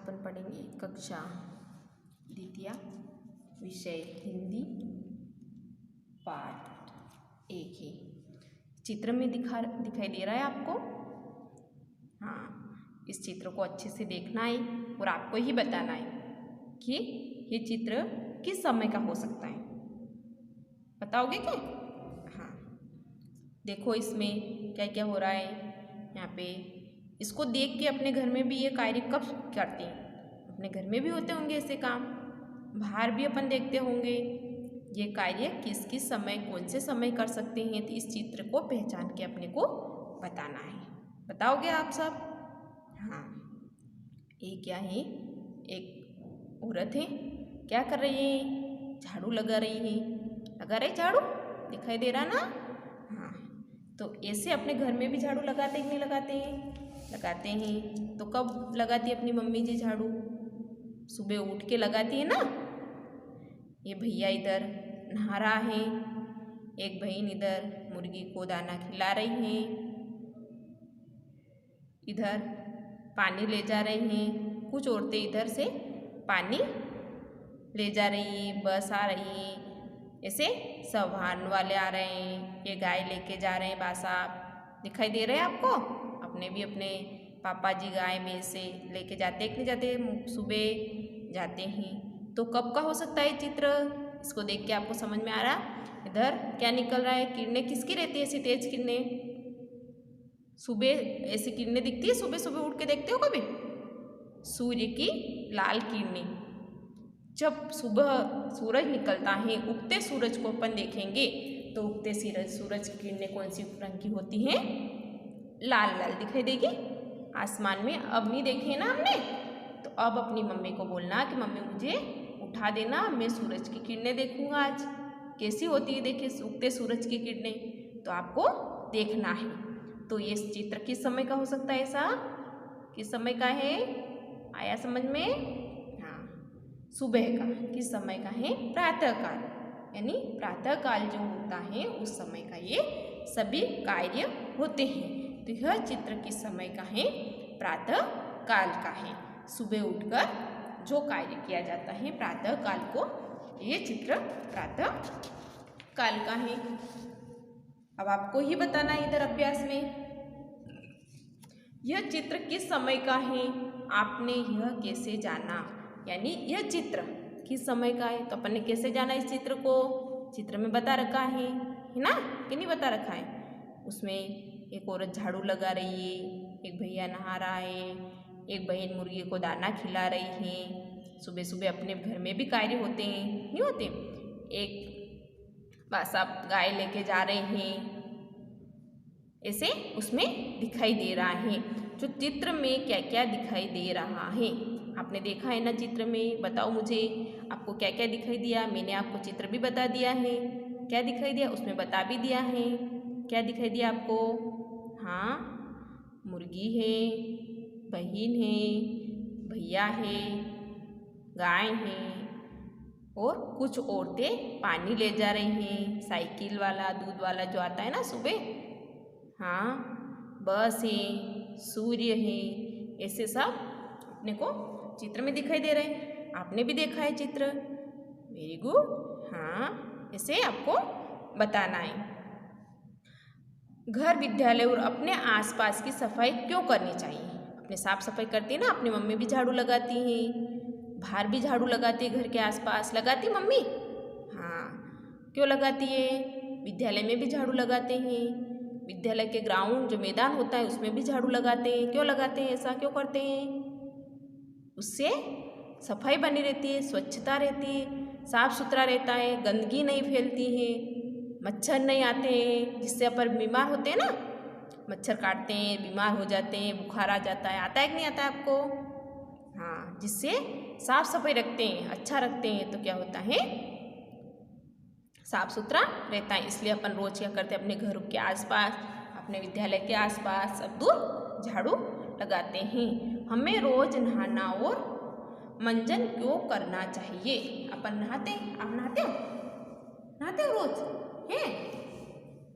अपन पढ़ेंगे कक्षा द्वितीय विषय हिंदी पाठ 1 है। चित्र में दिखाई दे रहा है आपको? हाँ, इस चित्र को अच्छे से देखना है और आपको ही बताना है कि ये चित्र किस समय का हो सकता है। बताओगे क्या? हाँ, देखो इसमें क्या क्या हो रहा है। यहाँ पे इसको देख के अपने घर में भी ये कार्य कब करते हैं? अपने घर में भी होते होंगे ऐसे काम, बाहर भी अपन देखते होंगे। ये कार्य किस किस समय, कौन से समय कर सकते हैं, तो इस चित्र को पहचान के अपने को बताना है। बताओगे आप सब? हाँ, ये क्या है? एक औरत है, क्या कर रही है? झाड़ू लगा रही है। लगा रही झाड़ू? दिखाई दे रहा ना? हाँ, तो ऐसे अपने घर में भी झाड़ू लगाते हैं कि नहीं लगाते हैं? लगाते हैं। तो कब लगाती है अपनी मम्मी जी झाड़ू? सुबह उठ के लगाती है ना। ये भैया इधर नहा रहा है, एक बहन इधर मुर्गी को दाना खिला रही है, इधर पानी ले जा रही हैं। कुछ औरतें इधर से पानी ले जा रही हैं, बस आ रही है, ऐसे सब वाहन वाले आ रहे हैं। ये गाय लेके जा रहे हैं, बासा दिखाई दे रहे हैं आपको? अपने भी अपने पापा जी गाय में से लेके जाते कि नहीं जाते? सुबह जाते हैं। तो कब का हो सकता है चित्र? इसको देख के आपको समझ में आ रहा? इधर क्या निकल रहा है? किरणें किसकी रहती है ऐसी तेज किरणें? सुबह ऐसी किरणें दिखती है? सुबह सुबह उठ के देखते हो कभी? सूर्य की लाल किरणें। जब सुबह सूरज निकलता है, उगते सूरज को अपन देखेंगे तो उगते सूरज की किरणें कौन सी रंग की होती हैं? लाल लाल दिखाई देगी आसमान में। अब नहीं देखे ना हमने, तो अब अपनी मम्मी को बोलना कि मम्मी मुझे उठा देना, मैं सूरज की किरणें देखूंगा आज। कैसी होती है देखिए उगते सूरज की किरणें, तो आपको देखना है। तो ये चित्र किस समय का हो सकता है? ऐसा किस समय का है? आया समझ में? हाँ, सुबह का। किस समय का है? प्रातःकाल, यानी प्रातःकाल जो होता है उस समय का ये सभी कार्य होते हैं। तो यह चित्र किस समय का है? प्रातःकाल का है। सुबह उठकर जो कार्य किया जाता है प्रातःकाल को, ये चित्र प्रातःकाल का है। अब आपको ही बताना है इधर अभ्यास में, यह चित्र किस समय का है? आपने यह कैसे जाना? यानी यह चित्र किस समय का है, तो अपन ने कैसे जाना इस चित्र को? चित्र में बता रखा है ना, कि नहीं बता रखा है? उसमें एक औरत झाड़ू लगा रही है, एक भैया नहा रहा है, एक बहन मुर्गी को दाना खिला रही है। सुबह सुबह अपने घर में भी कार्य होते हैं, नहीं होते? एक बस आप गाय लेके जा रहे हैं, ऐसे उसमें दिखाई दे रहा है। जो चित्र में क्या क्या दिखाई दे रहा है आपने देखा है ना चित्र में? बताओ मुझे, आपको क्या क्या दिखाई दिया? मैंने आपको चित्र भी बता दिया है, क्या दिखाई दिया उसमें बता भी दिया है। क्या दिखाई दिया आपको? हाँ, मुर्गी है, बहन है, भैया है, गाय है, और कुछ औरतें पानी ले जा रही हैं। साइकिल वाला, दूध वाला जो आता है ना सुबह, हाँ, बस है, सूर्य है, ऐसे सब अपने को चित्र में दिखाई दे रहे हैं। आपने भी देखा है चित्र, वेरी गुड। हाँ, ऐसे आपको बताना है। घर, विद्यालय और अपने आसपास की सफाई क्यों करनी चाहिए? अपने साफ सफाई करती है ना, अपनी मम्मी भी झाड़ू लगाती हैं, बाहर भी झाड़ू लगाती है, घर के आसपास लगाती मम्मी। हाँ, क्यों लगाती है? विद्यालय में भी झाड़ू लगाते हैं, विद्यालय के ग्राउंड जो मैदान होता है उसमें भी झाड़ू लगाते हैं। क्यों लगाते हैं? ऐसा क्यों करते हैं? उससे सफाई बनी रहती है, स्वच्छता रहती है, साफ सुथरा रहता है, गंदगी नहीं फैलती है, मच्छर नहीं आते हैं, जिससे अपन बीमार होते हैं ना, मच्छर काटते हैं, बीमार हो जाते हैं, बुखार आ जाता है। आता है कि नहीं आता है आपको? हाँ, जिससे साफ सफाई रखते हैं, अच्छा रखते हैं, तो क्या होता है? साफ सुथरा रहता है। इसलिए अपन रोज क्या करते हैं? अपने घरों के आसपास, अपने विद्यालय के आसपास सब दूर झाड़ू लगाते हैं। हमें रोज नहाना और मंजन क्यों करना चाहिए? अपन नहाते हैं, आप नहाते हो? नहाते हो रोज? हैं?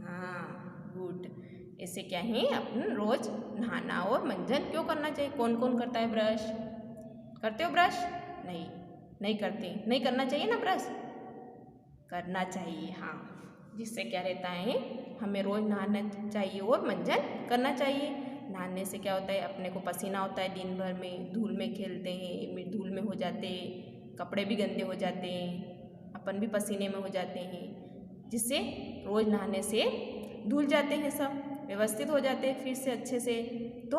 हाँ, गुड। ऐसे क्या है, अपन रोज नहाना और मंजन क्यों करना चाहिए? कौन कौन करता है? ब्रश करते हो ब्रश? नहीं, नहीं करते। नहीं करना चाहिए ना ब्रश? करना चाहिए, हाँ। जिससे क्या रहता है, हमें रोज़ नहाना चाहिए और मंजन करना चाहिए। नहाने से क्या होता है, अपने को पसीना होता है दिन भर में, धूल में खेलते हैं, धूल में हो जाते हैं, कपड़े भी गंदे हो जाते हैं, अपन भी पसीने में हो जाते हैं। जिससे रोज़ नहाने से धुल जाते हैं, सब व्यवस्थित हो जाते हैं फिर से अच्छे से, तो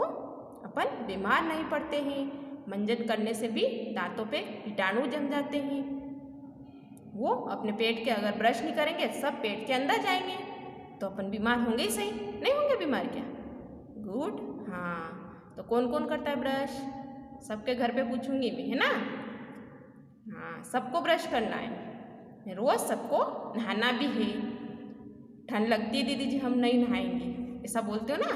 अपन बीमार नहीं पड़ते हैं। मंजन करने से भी दांतों पे कीटाणु जम जाते हैं, वो अपने पेट के, अगर ब्रश नहीं करेंगे सब पेट के अंदर जाएंगे तो अपन बीमार होंगे ही सही, नहीं होंगे बीमार क्या? गुड, हाँ। तो कौन कौन करता है ब्रश? सबके घर पे पूछूंगी मैं, है ना? हाँ, सबको ब्रश करना है, रोज़ सबको नहाना भी है। ठंड लगती है दीदी जी, हम नहीं नहाएंगे, ऐसा बोलते हो ना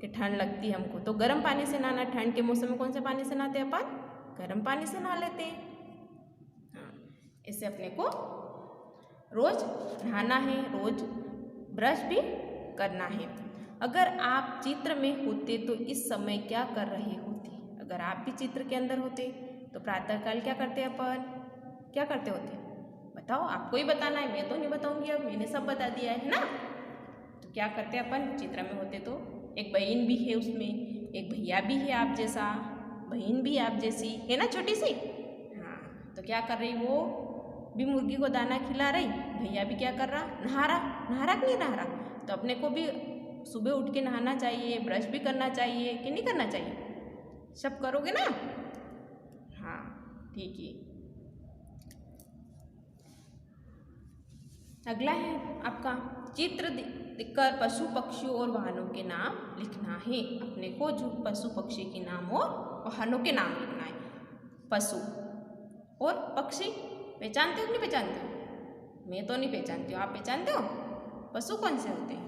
कि ठंड लगती है हमको, तो गर्म पानी से नहाना। ठंड के मौसम में कौन से पानी से नहाते हैं अपन? गर्म पानी से नहा लेते हैं। हाँ, ऐसे अपने को रोज़ नहाना है, रोज़ ब्रश भी करना है। अगर आप चित्र में होते तो इस समय क्या कर रहे होते? अगर आप भी चित्र के अंदर होते तो प्रातःकाल क्या करते अपन? क्या करते होते? बताओ, आपको ही बताना है, मैं तो नहीं बताऊंगी, अब मैंने सब बता दिया है ना। तो क्या करते अपन चित्र में होते तो? एक बहन भी है उसमें, एक भैया भी है आप जैसा, बहन भी आप जैसी है ना, छोटी सी। हाँ, तो क्या कर रही, वो भी मुर्गी को दाना खिला रही, भैया भी क्या कर रहा, नहा रहा कि नहीं नहा रहा? तो अपने को भी सुबह उठ के नहाना चाहिए, ब्रश भी करना चाहिए कि नहीं करना चाहिए? सब करोगे ना? हाँ, ठीक है। अगला है आपका, चित्र दिखकर पशु पक्षियों और वाहनों के नाम लिखना है। अपने को जो पशु पक्षी के नाम और वाहनों के नाम लिखना है। पशु और पक्षी पहचानते हो कि नहीं पहचानते हो? मैं तो नहीं पहचानती हूँ, आप पहचानते हो? पशु कौन से होते हैं?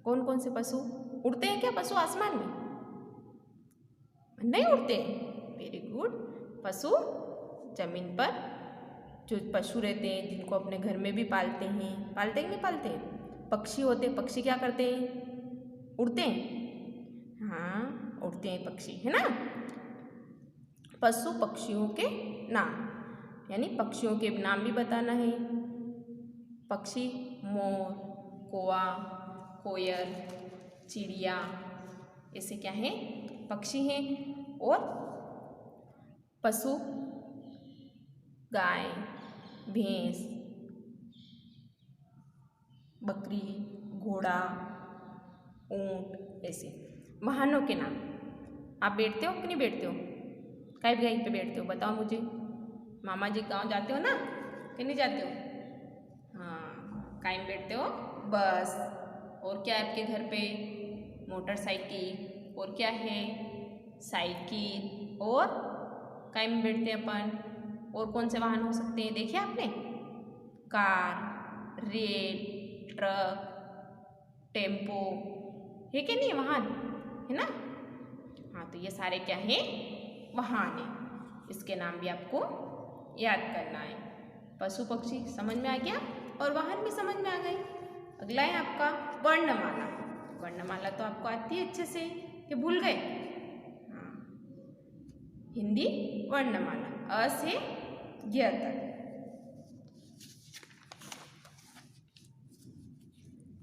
कौन कौन से पशु उड़ते हैं? क्या पशु आसमान में नहीं उड़ते हैं? Very good. पशु जमीन पर जो पशु रहते हैं, जिनको अपने घर में भी पालते हैं कि नहीं पालते हैं? पक्षी होते हैं, पक्षी क्या करते हैं? उड़ते हैं। हाँ, उड़ते हैं पक्षी, है ना। पशु पक्षियों के नाम, यानी पक्षियों के नाम भी बताना है। पक्षी मोर, कौवा, कोयल, चिड़िया, ऐसे क्या है, पक्षी हैं। और पशु गाय, भैंस, बकरी, घोड़ा, ऊंट, ऐसे। वाहनों के नाम, आप बैठते हो कि नहीं बैठते हो? कहीं कहीं पे बैठते हो, बताओ मुझे। मामा जी गांव जाते हो ना कि नहीं जाते हो? हाँ, कहीं बैठते हो? बस। और क्या है आपके घर पे? मोटरसाइकिल। और क्या है? साइकिल। और कहीं में बैठते हैं अपन? और कौन से वाहन हो सकते हैं, देखिए आपने? कार, रेल, ट्रक, टेम्पो, है कि नहीं वाहन, है ना। हाँ, तो ये सारे क्या हैं? वाहन है। इसके नाम भी आपको याद करना है। पशु पक्षी समझ में आ गया और वाहन भी समझ में आ गए। अगला है आपका वर्णमाला। वर्णमाला तो आपको आती है अच्छे से कि भूल गए? हाँ, हिंदी वर्णमाला, अ से य तक।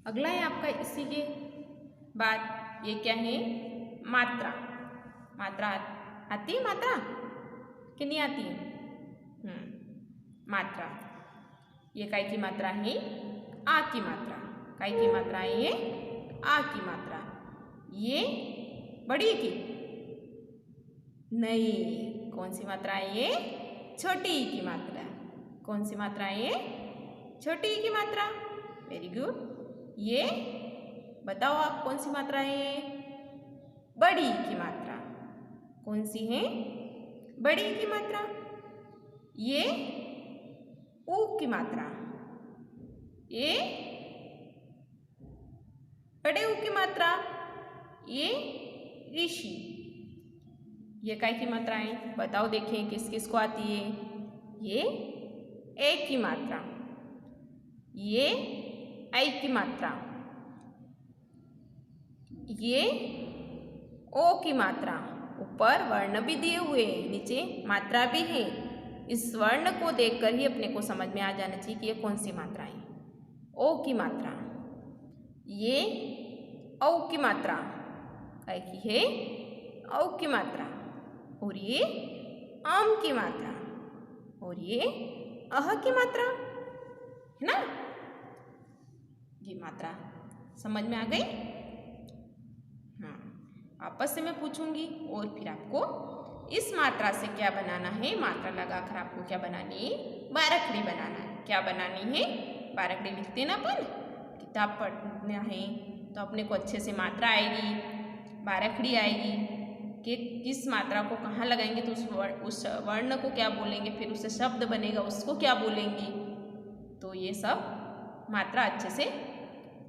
अगला है आपका इसी के बाद, ये क्या है? मात्रा। मात्रा आती है? मात्रा कि नहीं आती है? मात्रा, ये काय की मात्रा है? आ की मात्रा। काय की मात्रा है ये? आ की मात्रा। ये बड़ी की? नहीं, कौन सी मात्रा है ये? छोटी की मात्रा। कौन सी मात्रा है ये? छोटी की मात्रा। Very good. ये बताओ आप, कौन सी मात्रा है ये? बड़ी की मात्रा। कौन सी है? बड़ी की मात्रा। ये ऊ की मात्रा। ये बड़े ऊ की मात्रा। ये ऋषि। ये काय की मात्रा है? बताओ, देखें किस किस को आती है? ये ए की मात्रा। ये आई की मात्रा। ये ओ की मात्रा। ऊपर वर्ण भी दिए हुए हैं, नीचे मात्रा भी है। इस वर्ण को देखकर ही अपने को समझ में आ जाना चाहिए कि ये कौन सी मात्रा है। ओ की मात्रा, ये औ की मात्रा, काय की है औ की मात्रा, और ये आम की मात्रा, और ये अह की मात्रा, है ना। ये मात्रा समझ में आ गई। हाँ, आपस से मैं पूछूंगी और फिर आपको इस मात्रा से क्या बनाना है, मात्रा लगाकर आपको क्या बनानी है, बारकड़ी बनाना है। क्या बनानी है, बारकड़ी लिखते हैं ना अपन, किताब पढ़ना है तो अपने को अच्छे से मात्रा आएगी, बारकड़ी आएगी कि किस मात्रा को कहाँ लगाएंगे तो उस वर्ण को क्या बोलेंगे, फिर उससे शब्द बनेगा उसको क्या बोलेंगे। तो ये सब मात्रा अच्छे से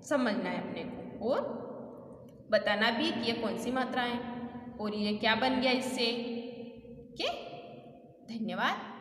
समझना है अपने को और बताना भी कि ये कौन सी मात्रा है और ये क्या बन गया इससे। ओके, धन्यवाद।